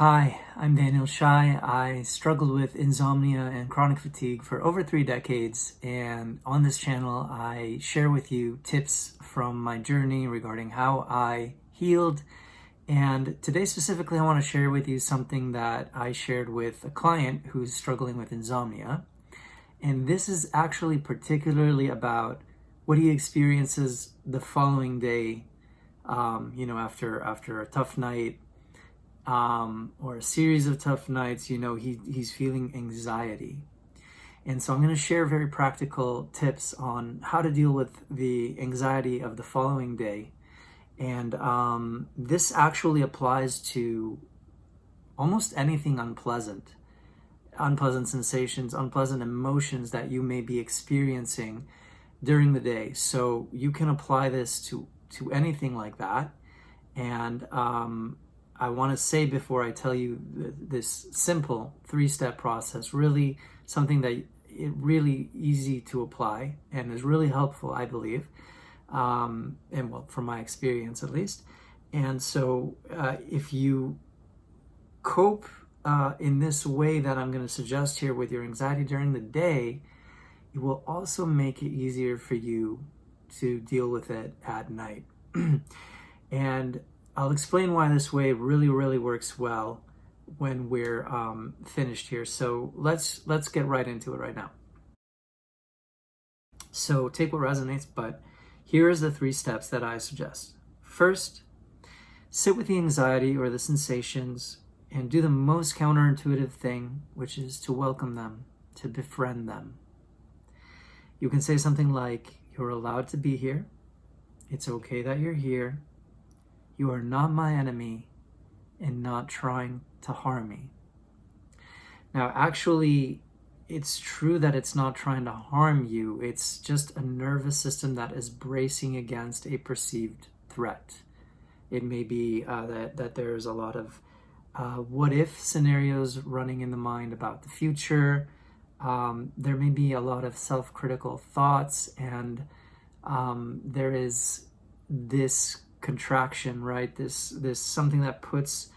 Hi, I'm Daniel Shai. I struggled with insomnia and chronic fatigue for over 3 decades, and on this channel, I share with you tips from my journey regarding how I healed. And today, specifically, I want to share with you something that I shared with a client who's struggling with insomnia. And this is actually particularly about what he experiences the following day, after a tough night or a series of tough nights. He's feeling anxiety. And so I'm going to share very practical tips on how to deal with the anxiety of the following day. And this actually applies to almost anything unpleasant sensations, unpleasant emotions that you may be experiencing during the day. So you can apply this to anything like that. And I want to say, before I tell you this simple 3-step process, really something that it really easy to apply and is really helpful, I believe, and well, from my experience at least. And so if you cope in this way that I'm going to suggest here with your anxiety during the day, it will also make it easier for you to deal with it at night. And I'll explain why this way really, really works well when we're finished here. So let's get right into it right now. So take what resonates, but here is the 3 steps that I suggest. First, sit with the anxiety or the sensations and do the most counterintuitive thing, which is to welcome them, to befriend them. You can say something like, "You're allowed to be here. It's okay that you're here. You are not my enemy and not trying to harm me." Now, actually, it's true that it's not trying to harm you. It's just a nervous system that is bracing against a perceived threat. It may be that there's a lot of what-if scenarios running in the mind about the future. There may be a lot of self-critical thoughts, and there is this contraction, right? This something that puts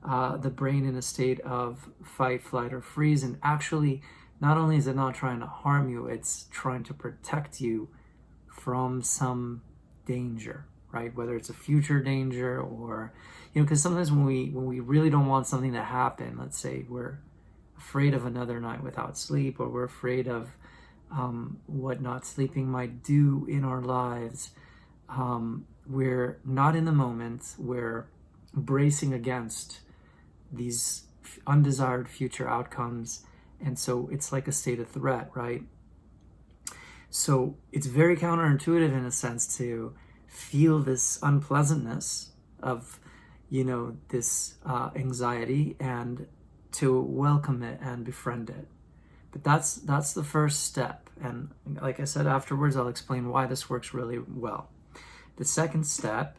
the brain in a state of fight, flight, or freeze. And actually, not only is it not trying to harm you, it's trying to protect you from some danger, right? Whether it's a future danger or, because sometimes when we really don't want something to happen, let's say we're afraid of another night without sleep, or we're afraid of what not sleeping might do in our lives. We're not in the moment. We're bracing against these undesired future outcomes. And so it's like a state of threat, right? So it's very counterintuitive in a sense to feel this unpleasantness of, this anxiety, and to welcome it and befriend it. But that's the first step. And like I said, afterwards, I'll explain why this works really well. The second step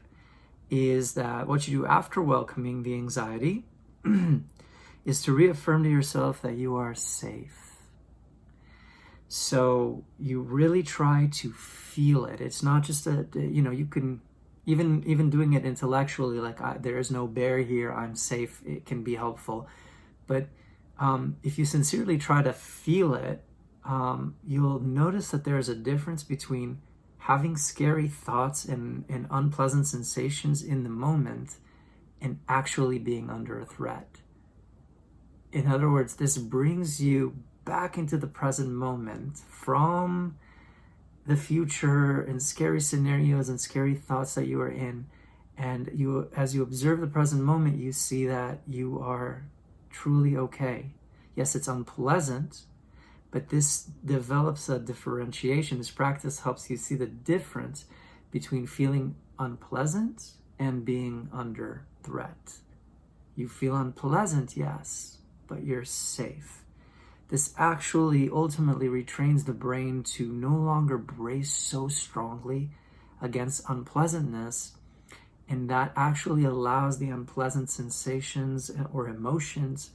is that what you do after welcoming the anxiety is to reaffirm to yourself that you are safe. So you really try to feel it. It's not just you can, even doing it intellectually, like there is no bear here, I'm safe, it can be helpful. But if you sincerely try to feel it, you'll notice that there is a difference between having scary thoughts and unpleasant sensations in the moment and actually being under a threat. In other words, this brings you back into the present moment from the future and scary scenarios and scary thoughts that you are in. And as you observe the present moment, you see that you are truly okay. Yes, it's unpleasant, but this develops a differentiation. This practice helps you see the difference between feeling unpleasant and being under threat. You feel unpleasant, yes, but you're safe. This actually ultimately retrains the brain to no longer brace so strongly against unpleasantness, and that actually allows the unpleasant sensations or emotions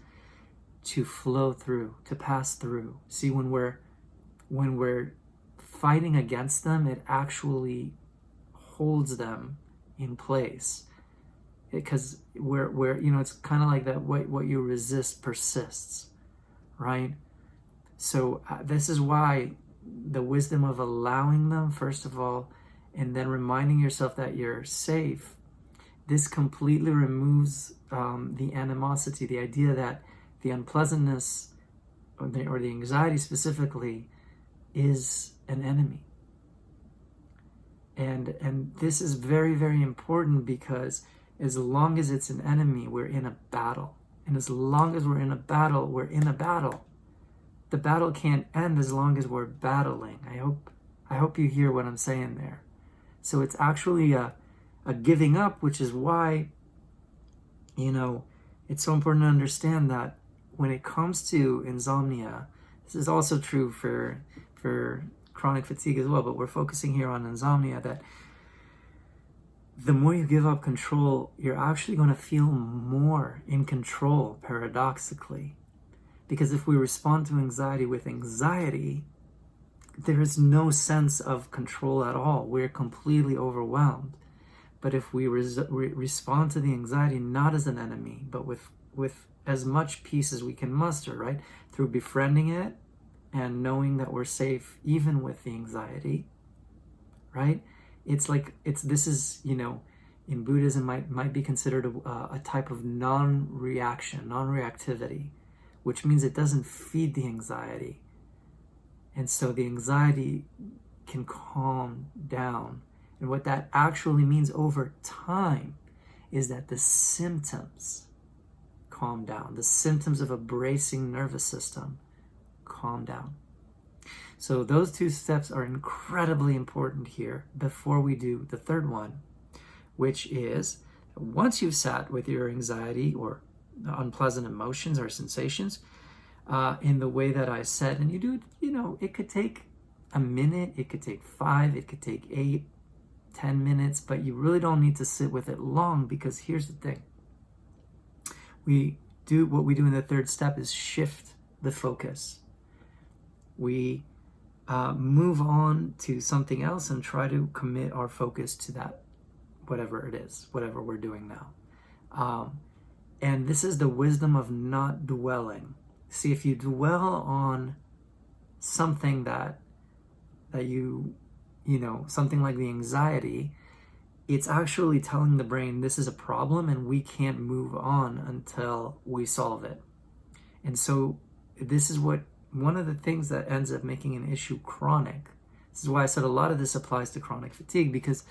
to flow through, to pass through. See, when we're fighting against them, it actually holds them in place. because we're you know, it's kind of like that, what you resist persists, right? So this is why the wisdom of allowing them, first of all, and then reminding yourself that you're safe, this completely removes the animosity, the idea that the unpleasantness or the anxiety specifically is an enemy. And this is very, very important, because as long as it's an enemy, we're in a battle. And as long as we're in a battle, we're in a battle. The battle can't end as long as we're battling. I hope you hear what I'm saying there. So it's actually a giving up, which is why, you know, it's so important to understand that when it comes to insomnia, this is also true for chronic fatigue as well, but we're focusing here on insomnia, that the more you give up control, you're actually going to feel more in control, paradoxically. Because if we respond to anxiety with anxiety, there is no sense of control at all. We're completely overwhelmed. But if we respond to the anxiety not as an enemy, but with as much peace as we can muster, right? Through befriending it and knowing that we're safe even with the anxiety, right? This is, you know, in Buddhism might be considered a type of non-reaction, non-reactivity, which means it doesn't feed the anxiety. And so the anxiety can calm down. And what that actually means over time is that the symptoms calm down. The symptoms of a bracing nervous system calm down. So those two steps are incredibly important here before we do the third one, which is once you've sat with your anxiety or unpleasant emotions or sensations in the way that I said, and you do it, you know, it could take a minute, it could take 5, it could take 8, 10 minutes, but you really don't need to sit with it long, because here's the thing. What we do in the third step is shift the focus. We move on to something else and try to commit our focus to that, whatever it is, whatever we're doing now. And this is the wisdom of not dwelling. See, if you dwell on something that you know, something like the anxiety, it's actually telling the brain this is a problem and we can't move on until we solve it. And so this is one of the things that ends up making an issue chronic. This is why I said a lot of this applies to chronic fatigue, because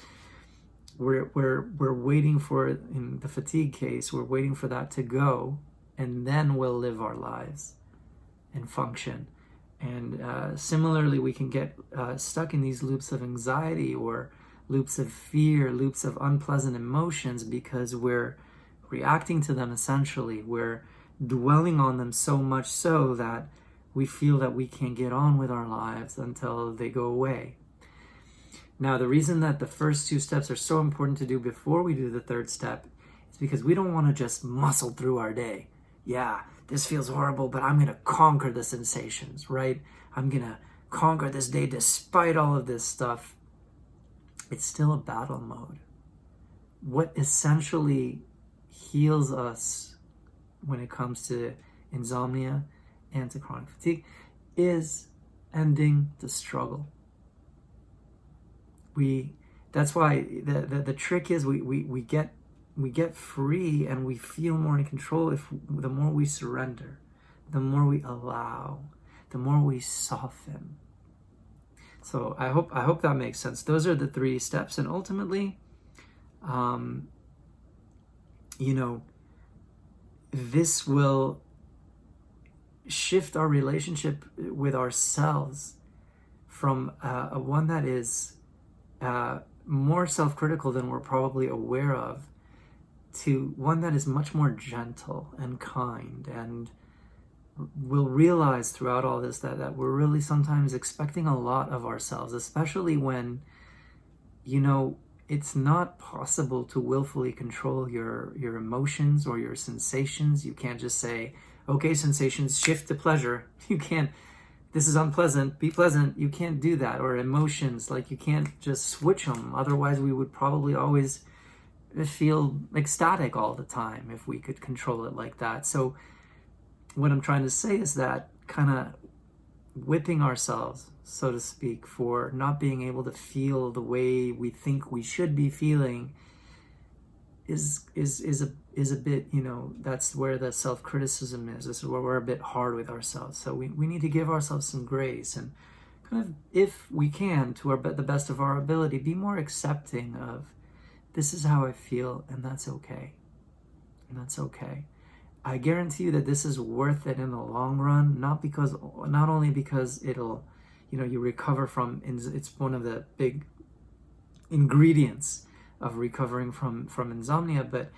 we're waiting for, in the fatigue case, we're waiting for that to go, and then we'll live our lives and function. And similarly, we can get stuck in these loops of anxiety or loops of fear, loops of unpleasant emotions, because we're reacting to them essentially. We're dwelling on them so much so that we feel that we can't get on with our lives until they go away. Now, the reason that the first two steps are so important to do before we do the third step is because we don't want to just muscle through our day. Yeah, this feels horrible, but I'm going to conquer the sensations, right? I'm going to conquer this day despite all of this stuff. It's still a battle mode. What essentially heals us when it comes to insomnia and to chronic fatigue is ending the struggle. That's why the trick is we get free and we feel more in control if the more we surrender, the more we allow, the more we soften. So I hope that makes sense. Those are the 3 steps, and ultimately, you know, this will shift our relationship with ourselves from a one that is more self-critical than we're probably aware of, to one that is much more gentle and kind. And we'll realize throughout all this that we're really sometimes expecting a lot of ourselves, especially when, you know, it's not possible to willfully control your emotions or your sensations. You can't just say, okay, sensations, shift to pleasure. You can't. This is unpleasant, be pleasant. You can't do that. Or emotions, like you can't just switch them. Otherwise, we would probably always feel ecstatic all the time if we could control it like that. So what I'm trying to say is that kind of whipping ourselves, so to speak, for not being able to feel the way we think we should be feeling is a bit, that's where the self-criticism is. This is where we're a bit hard with ourselves. So we need to give ourselves some grace and kind of, if we can, to the best of our ability, be more accepting of, this is how I feel, and that's okay. And that's okay. I guarantee you that this is worth it in the long run, not only because it'll, you recover from, it's one of the big ingredients of recovering from insomnia, but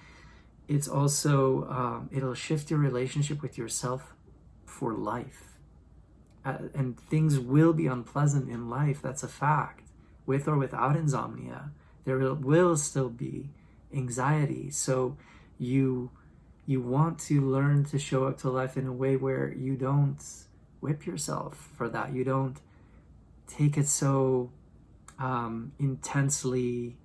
it's also, it'll shift your relationship with yourself for life. And things will be unpleasant in life, that's a fact. With or without insomnia, there will still be anxiety. So you want to learn to show up to life in a way where you don't whip yourself for that. You don't take it so intensely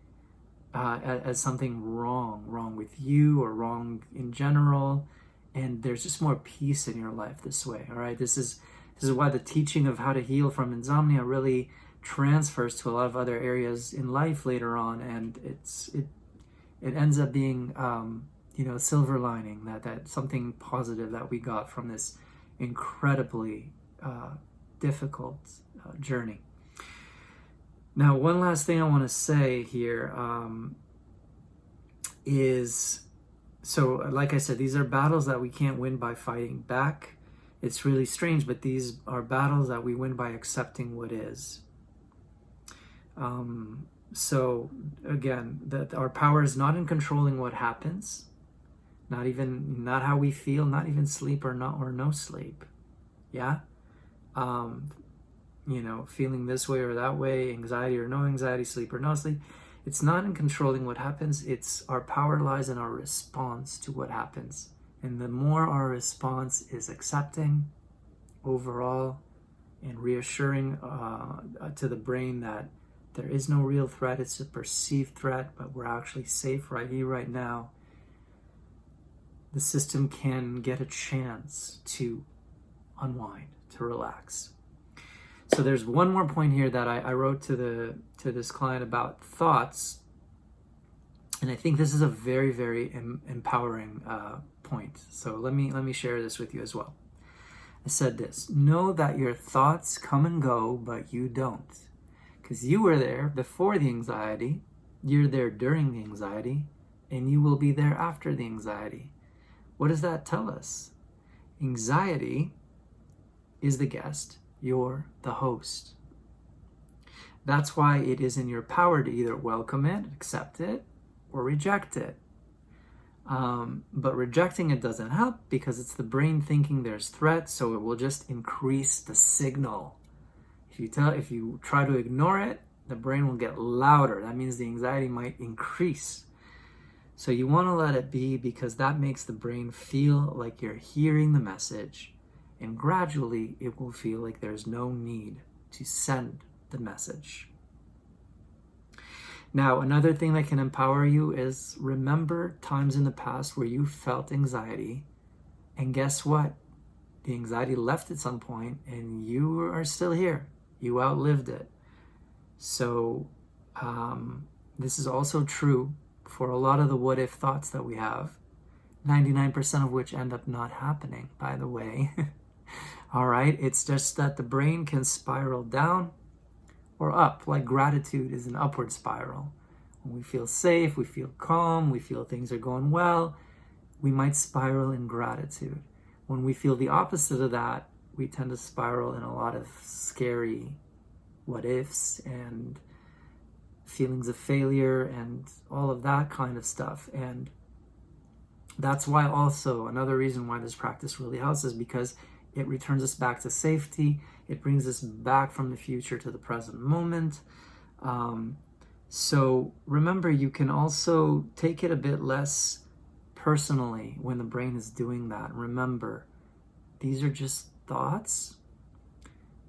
as something wrong with you or wrong in general. And there's just more peace in your life this way. All right. This is why the teaching of how to heal from insomnia really transfers to a lot of other areas in life later on. And it ends up being silver lining, that something positive that we got from this incredibly difficult journey. Now, one last thing I want to say here is, so like I said, these are battles that we can't win by fighting back. It's really strange, but these are battles that we win by accepting what is. So again, that our power is not in controlling what happens, not how we feel, not even sleep or no sleep. Yeah. Feeling this way or that way, anxiety or no anxiety, sleep or no sleep. It's not in controlling what happens. It's our power lies in our response to what happens. And the more our response is accepting overall and reassuring to the brain that there is no real threat, it's a perceived threat, but we're actually safe right here, right now, the system can get a chance to unwind, to relax. So there's one more point here that I wrote to this client about thoughts, and I think this is a very, very empowering point. So let me share this with you as well. I said this: know that your thoughts come and go, but you don't, because you were there before the anxiety, you're there during the anxiety, and you will be there after the anxiety. What does that tell us? Anxiety is the guest. You're the host. That's why it is in your power to either welcome it, accept it, or reject it. But rejecting it doesn't help because it's the brain thinking there's threat, so it will just increase the signal. If you try to ignore it, the brain will get louder. That means the anxiety might increase. So you want to let it be, because that makes the brain feel like you're hearing the message. And gradually, it will feel like there's no need to send the message. Now, another thing that can empower you is remember times in the past where you felt anxiety. And guess what? The anxiety left at some point and you are still here. You outlived it. So this is also true for a lot of the what if thoughts that we have, 99% of which end up not happening, by the way. All right, it's just that the brain can spiral down or up, like gratitude is an upward spiral. When we feel safe, we feel calm, we feel things are going well, we might spiral in gratitude. When we feel the opposite of that, we tend to spiral in a lot of scary what ifs and feelings of failure and all of that kind of stuff. And that's why also another reason why this practice really helps is because it returns us back to safety. It brings us back from the future to the present moment. So remember, you can also take it a bit less personally when the brain is doing that. Remember, these are just thoughts.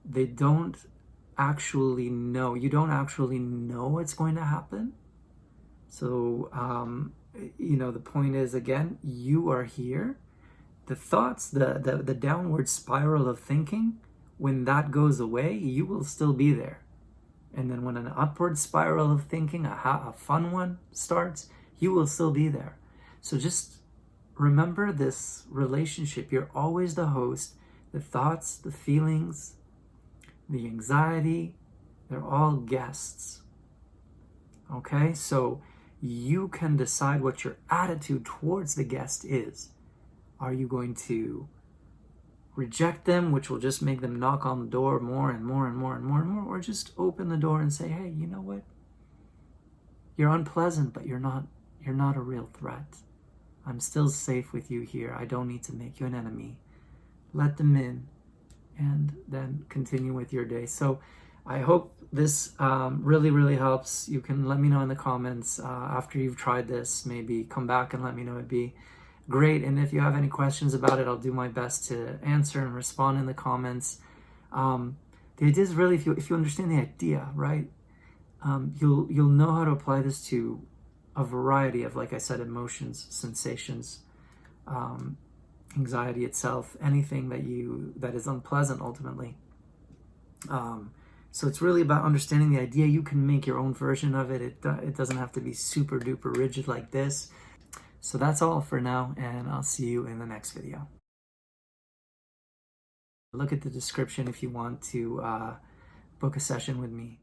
They don't actually know. You don't actually know what's going to happen. So, the point is, again, you are here. The thoughts, the downward spiral of thinking, when that goes away, you will still be there. And then when an upward spiral of thinking, a fun one, starts, you will still be there. So just remember this relationship. You're always the host. The thoughts, the feelings, the anxiety, they're all guests. Okay? So you can decide what your attitude towards the guest is. Are you going to reject them, which will just make them knock on the door more and more and more and more and more, or just open the door and say, hey, you know what? You're unpleasant, but you're not a real threat. I'm still safe with you here. I don't need to make you an enemy. Let them in and then continue with your day. So I hope this really, really helps. You can let me know in the comments after you've tried this. Maybe come back and let me know. It'd be great. And if you have any questions about it, I'll do my best to answer and respond in the comments. The idea is really, if you understand the idea, right, you'll know how to apply this to a variety of, like I said, emotions, sensations, anxiety itself, anything that is unpleasant ultimately. So it's really about understanding the idea. You can make your own version of it. It doesn't have to be super duper rigid like this. So that's all for now, and I'll see you in the next video. Look at the description if you want to book a session with me.